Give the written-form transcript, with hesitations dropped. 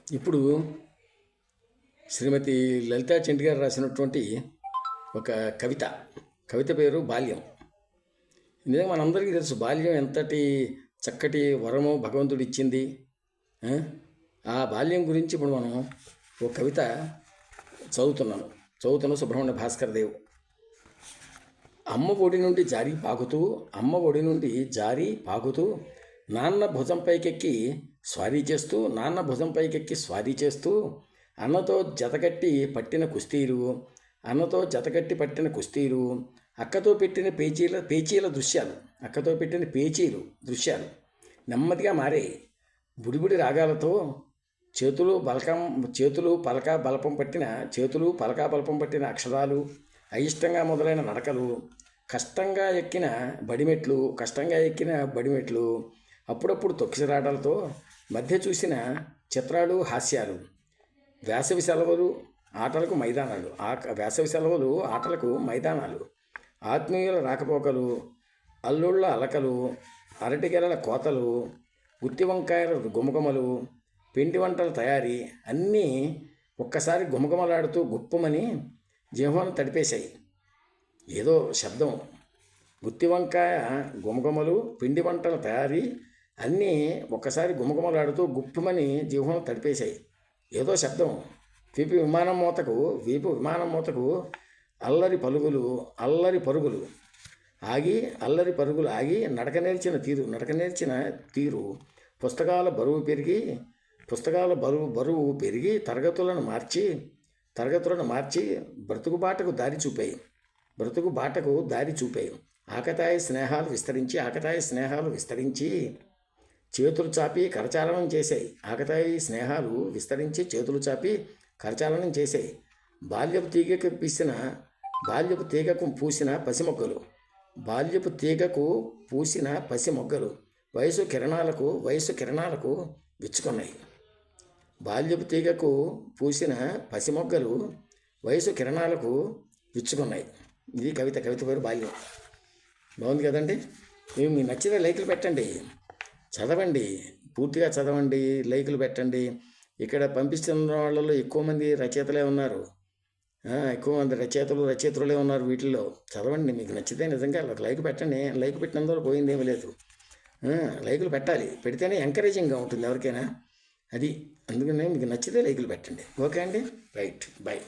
ఇప్పుడు శ్రీమతి లలితా చెంటి గారు రాసినటువంటి ఒక కవిత పేరు బాల్యం. నిజంగా మనందరికీ తెలుసు బాల్యం ఎంతటి చక్కటి వరము భగవంతుడు ఇచ్చింది. ఆ బాల్యం గురించి ఇప్పుడు మనం ఒక కవిత చదువుతున్నాను సుబ్రహ్మణ్య భాస్కర్ దేవ్. అమ్మ ఒడి నుండి జారి పాకుతూ నాన్న భుజంపైకెక్కి స్వారీ చేస్తూ అన్నతో జతకట్టి పట్టిన కుస్తీలు అక్కతో పెట్టిన పేచీల దృశ్యాలు నెమ్మదిగా మారే బుడిబుడి రాగాలతో చేతులు పలకా బలపం పట్టిన అక్షరాలు, అయిష్టంగా మొదలైన నడకలు, కష్టంగా ఎక్కిన బడిమెట్లు, అప్పుడప్పుడు తొక్కిసలాటలతో మధ్య చూసిన చిత్రాలు, హాస్యాలు, వేసవి సెలవులు ఆటలకు మైదానాలు, ఆత్మీయుల రాకపోకలు, అల్లుళ్ళ అలకలు, అరటిగెలల కోతలు, గుత్తి వంకాయల గుమగుమలు, పిండి వంటల తయారీ అన్నీ ఒక్కసారి గుమగుమలాడుతూ గుప్పమని జిహ్వను తడిపేశాయి. ఏదో శబ్దం. గుత్తి వంకాయ గుమగుమలు, పిండి వంటల తయారీ అన్నీ ఒక్కసారి గుమగుమలాడుతూ గుప్పమని జిహ్వను తడిపేశాయి. ఏదో శబ్దం. వీపు విమానం మూతకు అల్లరి పరుగులు ఆగి నడక నేర్చిన తీరు పుస్తకాల బరువు పెరిగి తరగతులను మార్చి బ్రతుకు బాటకు దారి చూపాయి. ఆకతాయి స్నేహాలు విస్తరించి చేతులు చాపి కరచాలనం చేశాయి. బాల్యపు తీగకు పూసిన పసిమొగ్గలు వయసు కిరణాలకు విచ్చుకున్నాయి. బాల్యపు తీగకు పూసిన పసిమొగ్గలు వయసు కిరణాలకు విచ్చుకున్నాయి. ఇది కవిత పేరు బాల్యం. బాగుంది కదండి. మీకు నచ్చిన లైకులు పెట్టండి, చదవండి, పూర్తిగా చదవండి, లైకులు పెట్టండి. ఇక్కడ పంపిస్తున్న వాళ్ళలో ఎక్కువ మంది రచయితలే ఉన్నారు. రచయిత్రులే ఉన్నారు. వీటిల్లో చదవండి. మీకు నచ్చితే నిజంగా లైక్ పెట్టండి. లైక్ పెట్టినందువల్ల పోయిందేమీ లేదు. లైకులు పెట్టాలి. పెడితేనే ఎంకరేజింగ్గా ఉంటుంది ఎవరికైనా. అది అందుకనే మీకు నచ్చితే లైకులు పెట్టండి. ఓకే అండి, రైట్, బై.